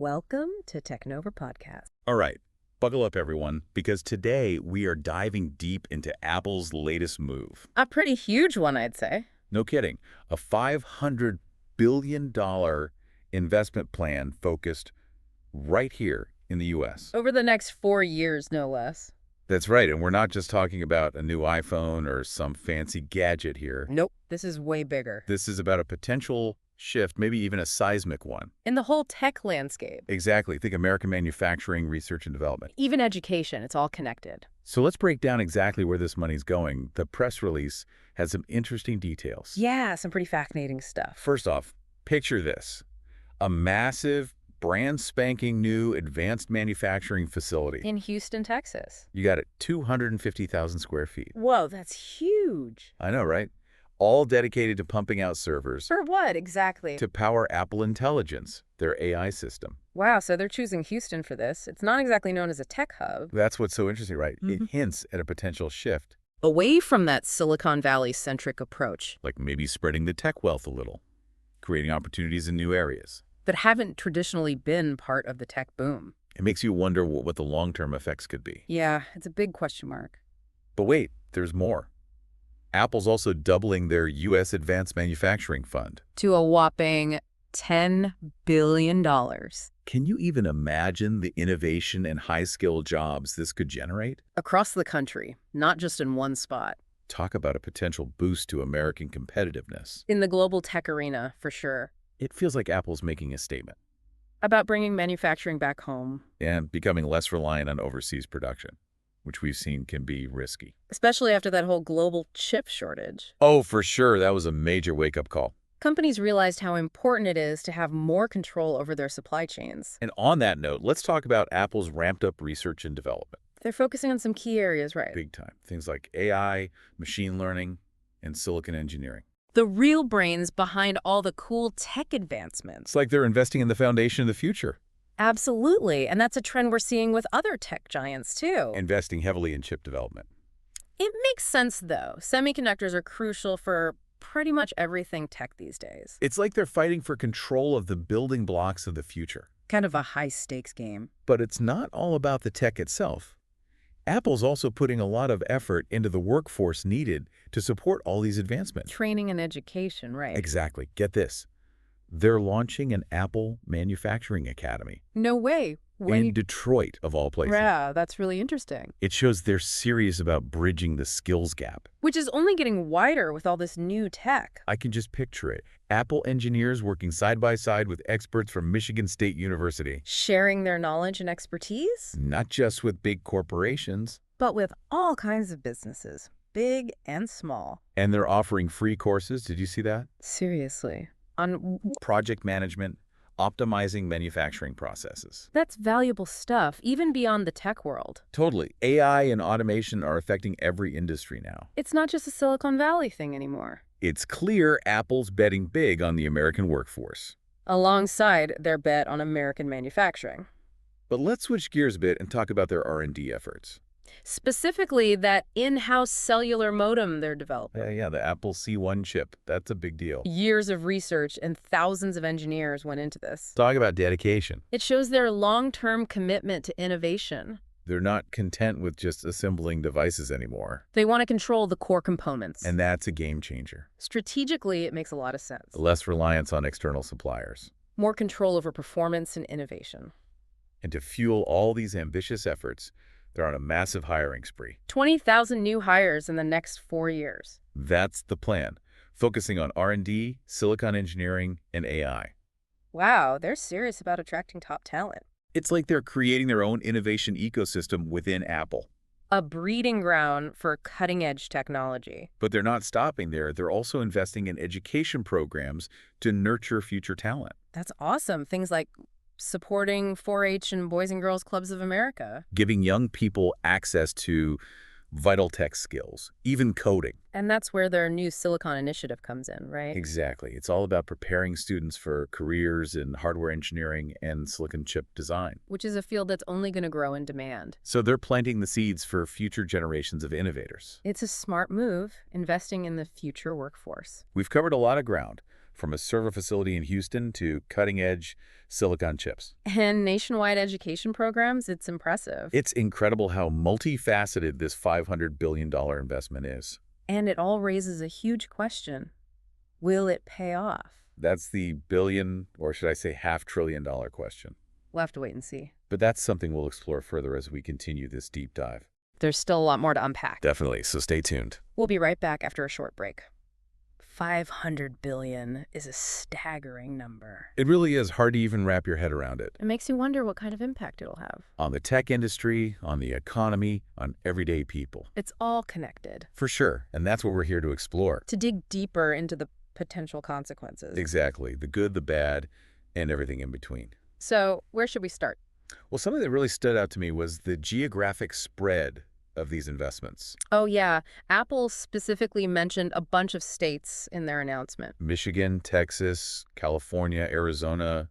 Welcome to TechNova Podcast. All right, buckle up everyone, because today we are diving deep into Apple's latest move. A pretty huge one, I'd say. No kidding, a $500 billion investment plan focused right here in the U.S. Over the next 4 years, no less. That's right, and we're not just talking about a new iPhone or some fancy gadget here. Nope, this is way bigger. This is about a potential shift, maybe even a seismic one. In the whole tech landscape. Exactly. Think American manufacturing, research, and development. Even education, it's all connected. So let's break down exactly where this money's going. The press release has some interesting details. Yeah, some pretty fascinating stuff. First off, picture this. A massive, brand spanking new advanced manufacturing facility. In Houston, Texas. You got it, 250,000 square feet. Whoa, that's huge. I know, right? All dedicated to pumping out servers. For what, exactly? To power Apple Intelligence, their AI system. Wow, so they're choosing Houston for this. It's not exactly known as a tech hub. That's what's so interesting, right? It hints at a potential shift. Away from that Silicon Valley-centric approach. Like maybe spreading the tech wealth a little, creating opportunities in new areas. That haven't traditionally been part of the tech boom. It makes you wonder what the long-term effects could be. Yeah, it's a big question mark. But wait, there's more. Apple's also doubling their U.S. Advanced Manufacturing Fund. To a whopping $10 billion. Can you even imagine the innovation and high-skill jobs this could generate? Across the country, not just in one spot. Talk about a potential boost to American competitiveness. In the global tech arena, for sure. It feels like Apple's making a statement. About bringing manufacturing back home. And becoming less reliant on overseas production, which we've seen can be risky. Especially after that whole global chip shortage. Oh, for sure. That was a major wake-up call. Companies realized how important it is to have more control over their supply chains. And on that note, let's talk about Apple's ramped-up research and development. They're focusing on some key areas, right? Big time. Things like AI, machine learning, and silicon engineering. The real brains behind all the cool tech advancements. It's like they're investing in the foundation of the future. Absolutely. And that's a trend we're seeing with other tech giants, too. Investing heavily in chip development. It makes sense, though. Semiconductors are crucial for pretty much everything tech these days. It's like they're fighting for control of the building blocks of the future. Kind of a high-stakes game. But it's not all about the tech itself. Apple's also putting a lot of effort into the workforce needed to support all these advancements. Training and education, right? Exactly. Get this. They're launching an Apple Manufacturing Academy. No way. In Detroit, of all places. Yeah, that's really interesting. It shows they're serious about bridging the skills gap. Which is only getting wider with all this new tech. I can just picture it. Apple engineers working side by side with experts from Michigan State University. Sharing their knowledge and expertise. Not just with big corporations. But with all kinds of businesses, big and small. And they're offering free courses. Did you see that? Seriously. On project management, optimizing manufacturing processes. That's valuable stuff, even beyond the tech world. Totally. AI and automation are affecting every industry now. It's not just a Silicon Valley thing anymore. It's clear Apple's betting big on the American workforce. Alongside their bet on American manufacturing. But let's switch gears a bit and talk about their R&D efforts. Specifically, that in-house cellular modem they're developing. Yeah, the Apple C1 chip. That's a big deal. Years of research and thousands of engineers went into this. Talk about dedication. It shows their long-term commitment to innovation. They're not content with just assembling devices anymore. They want to control the core components. And that's a game changer. Strategically, it makes a lot of sense. Less reliance on external suppliers. More control over performance and innovation. And to fuel all these ambitious efforts, they're on a massive hiring spree. 20,000 new hires in the next 4 years. That's the plan, focusing on R&D, silicon engineering, and AI. Wow, they're serious about attracting top talent. It's like they're creating their own innovation ecosystem within Apple. A breeding ground for cutting-edge technology. But they're not stopping there. They're also investing in education programs to nurture future talent. That's awesome. Things like supporting 4-H and Boys and Girls Clubs of America. Giving young people access to vital tech skills, even coding. And that's where their new Silicon Initiative comes in, right? Exactly. It's all about preparing students for careers in hardware engineering and silicon chip design. Which is a field that's only going to grow in demand. So they're planting the seeds for future generations of innovators. It's a smart move, investing in the future workforce. We've covered a lot of ground. from a server facility in Houston to cutting-edge silicon chips. And nationwide education programs, it's impressive. It's incredible how multifaceted this $500 billion investment is. And it all raises a huge question. Will it pay off? That's the billion, or should I say half-trillion-dollar question. We'll have to wait and see. But that's something we'll explore further as we continue this deep dive. There's still a lot more to unpack. Definitely, so stay tuned. We'll be right back after a short break. 500 billion is a staggering number. It really is hard to even wrap your head around it. It makes you wonder what kind of impact it'll have. On the tech industry, on the economy, on everyday people. It's all connected. For sure, and that's what we're here to explore. To dig deeper into the potential consequences. Exactly, the good, the bad, and everything in between. So, where should we start? Well, something that really stood out to me was the geographic spread of these investments. Oh, yeah. Apple specifically mentioned a bunch of states in their announcement. Michigan, Texas, California, Arizona,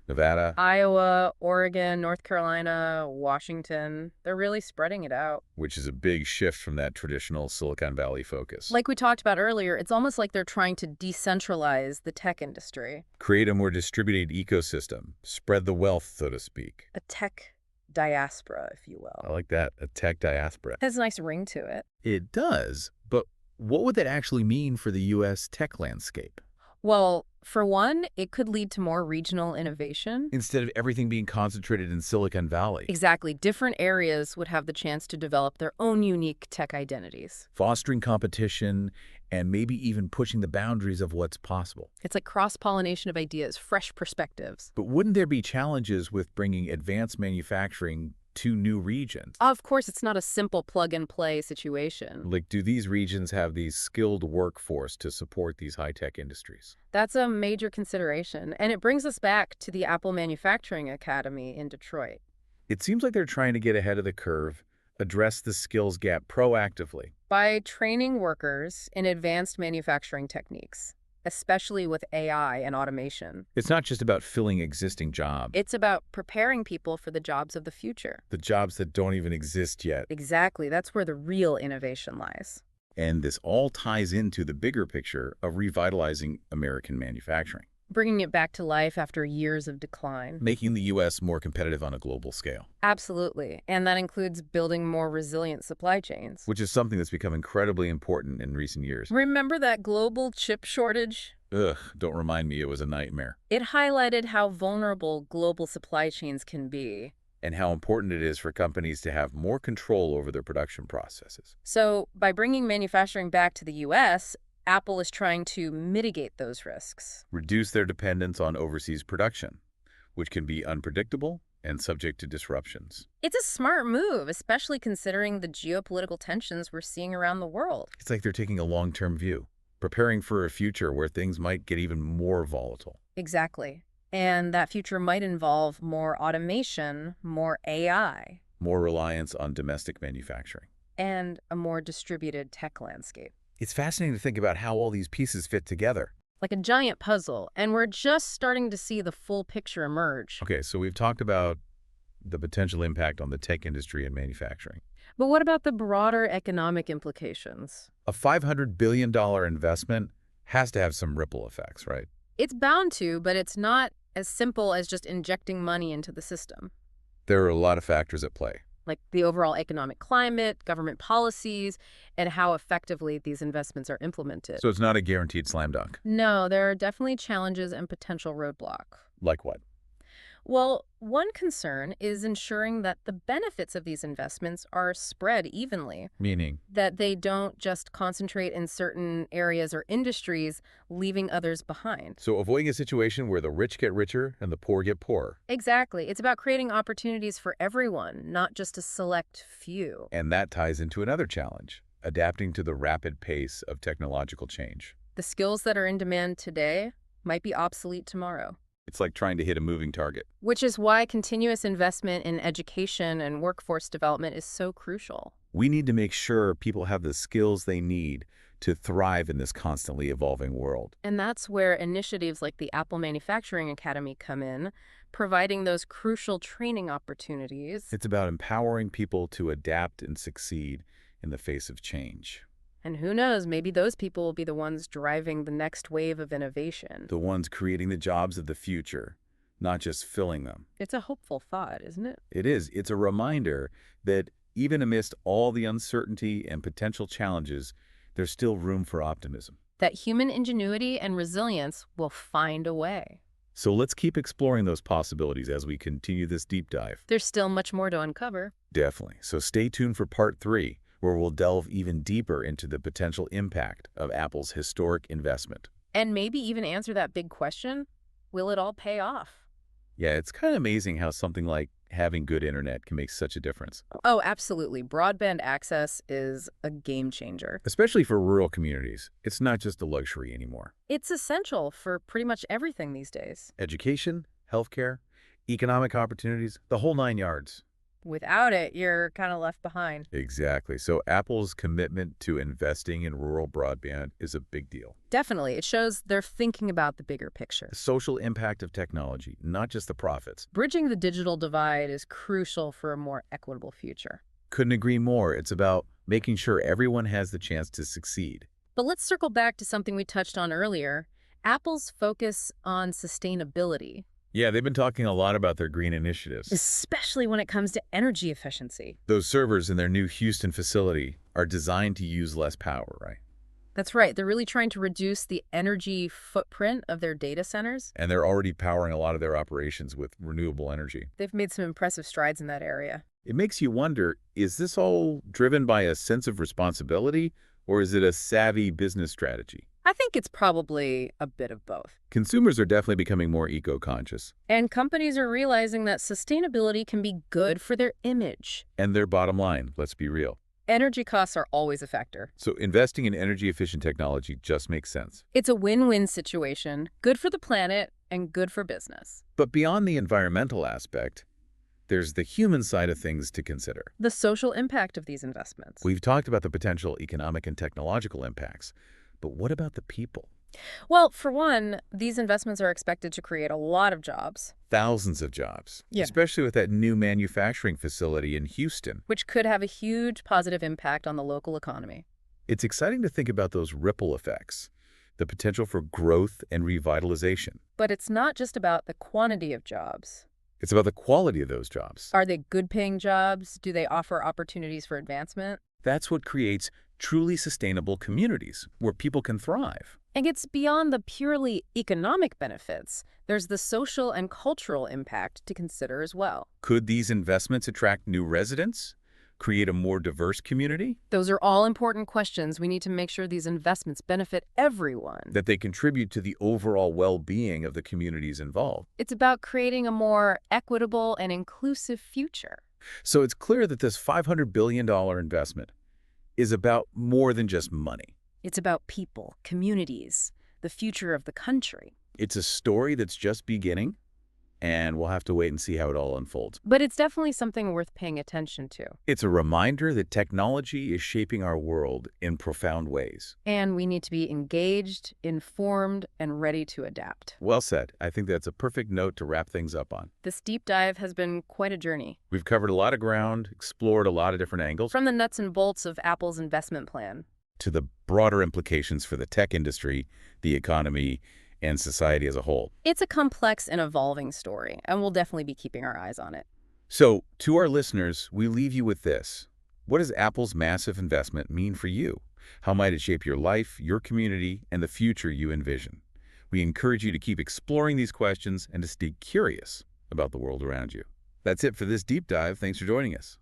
Nevada. Iowa, Oregon, North Carolina, Washington. They're really spreading it out. Which is a big shift from that traditional Silicon Valley focus. Like we talked about earlier, it's almost like they're trying to decentralize the tech industry. Create a more distributed ecosystem. Spread the wealth, so to speak. A tech diaspora, if you will. I like that, a tech diaspora. Has a nice ring to it. It does, but what would that actually mean for the U.S. tech landscape? Well, for one, it could lead to more regional innovation. Instead of everything being concentrated in Silicon Valley. Exactly. Different areas would have the chance to develop their own unique tech identities. Fostering competition and maybe even pushing the boundaries of what's possible. It's like cross-pollination of ideas, fresh perspectives. But wouldn't there be challenges with bringing advanced manufacturing to new regions? Of course, it's not a simple plug-and-play situation. Like, do these regions have the skilled workforce to support these high-tech industries? That's a major consideration, and it brings us back to the Apple Manufacturing Academy in Detroit. It seems like they're trying to get ahead of the curve, address the skills gap proactively. By training workers in advanced manufacturing techniques, especially with AI and automation. It's not just about filling existing jobs. It's about preparing people for the jobs of the future. The jobs that don't even exist yet. Exactly. That's where the real innovation lies. And this all ties into the bigger picture of revitalizing American manufacturing. Bringing it back to life after years of decline. Making the U.S. more competitive on a global scale. Absolutely. And that includes building more resilient supply chains. Which is something that's become incredibly important in recent years. Remember that global chip shortage? Ugh, don't remind me, it was a nightmare. It highlighted how vulnerable global supply chains can be. And how important it is for companies to have more control over their production processes. So, by bringing manufacturing back to the U.S., Apple is trying to mitigate those risks. Reduce their dependence on overseas production, which can be unpredictable and subject to disruptions. It's a smart move, especially considering the geopolitical tensions we're seeing around the world. It's like they're taking a long-term view, preparing for a future where things might get even more volatile. Exactly. And that future might involve more automation, more AI. More reliance on domestic manufacturing. And a more distributed tech landscape. It's fascinating to think about how all these pieces fit together. Like a giant puzzle, and we're just starting to see the full picture emerge. Okay, so we've talked about the potential impact on the tech industry and manufacturing. But what about the broader economic implications? A $500 billion investment has to have some ripple effects, right? It's bound to, but it's not as simple as just injecting money into the system. There are a lot of factors at play. Like the overall economic climate, government policies, and how effectively these investments are implemented. So it's not a guaranteed slam dunk. No, there are definitely challenges and potential roadblocks. Like what? Well, one concern is ensuring that the benefits of these investments are spread evenly. Meaning? That they don't just concentrate in certain areas or industries, leaving others behind. So avoiding a situation where the rich get richer and the poor get poorer. Exactly. It's about creating opportunities for everyone, not just a select few. And that ties into another challenge, adapting to the rapid pace of technological change. The skills that are in demand today might be obsolete tomorrow. It's like trying to hit a moving target. Which is why continuous investment in education and workforce development is so crucial. We need to make sure people have the skills they need to thrive in this constantly evolving world. And that's where initiatives like the Apple Manufacturing Academy come in, providing those crucial training opportunities. It's about empowering people to adapt and succeed in the face of change. And who knows, maybe those people will be the ones driving the next wave of innovation. The ones creating the jobs of the future, not just filling them. It's a hopeful thought, isn't it? It is. It's a reminder that even amidst all the uncertainty and potential challenges, there's still room for optimism. That human ingenuity and resilience will find a way. So let's keep exploring those possibilities as we continue this deep dive. There's still much more to uncover. Definitely. So stay tuned for part 3, where we'll delve even deeper into the potential impact of Apple's historic investment. And maybe even answer that big question, will it all pay off? Yeah, it's kind of amazing how something like having good internet can make such a difference, Oh, absolutely. Broadband access is a game changer. especially for rural communities. It's not just a luxury anymore. It's essential for pretty much everything these days. Education, healthcare, economic opportunities, the whole 9 yards. Without it, you're kind of left behind. Exactly. So Apple's commitment to investing in rural broadband is a big deal. Definitely. It shows they're thinking about the bigger picture. The social impact of technology, not just the profits. Bridging the digital divide is crucial for a more equitable future. Couldn't agree more. It's about making sure everyone has the chance to succeed. But let's circle back to something we touched on earlier, Apple's focus on sustainability, Yeah, they've been talking a lot about their green initiatives. especially when it comes to energy efficiency. Those servers in their new Houston facility are designed to use less power, right? That's right. They're really trying to reduce the energy footprint of their data centers. And they're already powering a lot of their operations with renewable energy. They've made some impressive strides in that area. It makes you wonder, is this all driven by a sense of responsibility, or is it a savvy business strategy? I think it's probably a bit of both. Consumers are definitely becoming more eco-conscious, And companies are realizing that sustainability can be good for their image. and their bottom line, let's be real. Energy costs are always a factor. So investing in energy-efficient technology just makes sense. It's a win-win situation, good for the planet and good for business. But beyond the environmental aspect, there's the human side of things to consider. The social impact of these investments. We've talked about the potential economic and technological impacts, but what about the people? Well, for one, these investments are expected to create a lot of jobs, Thousands of jobs, Yeah. especially with that new manufacturing facility in Houston. which could have a huge positive impact on the local economy. It's exciting to think about those ripple effects, the potential for growth and revitalization. But it's not just about the quantity of jobs. It's about the quality of those jobs. Are they good-paying jobs? Do they offer opportunities for advancement? That's what creates truly sustainable communities where people can thrive. And it's beyond the purely economic benefits. There's the social and cultural impact to consider as well. Could these investments attract new residents, create a more diverse community, Those are all important questions. We need to make sure these investments benefit everyone. that they contribute to the overall well-being of the communities involved? It's about creating a more equitable and inclusive future. So it's clear that this $500 billion investment is about more than just money. It's about people, communities, the future of the country. It's a story that's just beginning, and we'll have to wait and see how it all unfolds. But it's definitely something worth paying attention to. It's a reminder that technology is shaping our world in profound ways. And we need to be engaged, informed, and ready to adapt. Well said. I think that's a perfect note to wrap things up on. This deep dive has been quite a journey. We've covered a lot of ground, explored a lot of different angles, From the nuts and bolts of Apple's investment plan. to the broader implications for the tech industry, the economy, and society as a whole. It's a complex and evolving story, and we'll definitely be keeping our eyes on it. So, to our listeners, we leave you with this. What does Apple's massive investment mean for you? How might it shape your life, your community, and the future you envision? We encourage you to keep exploring these questions and to stay curious about the world around you. That's it for this deep dive. Thanks for joining us.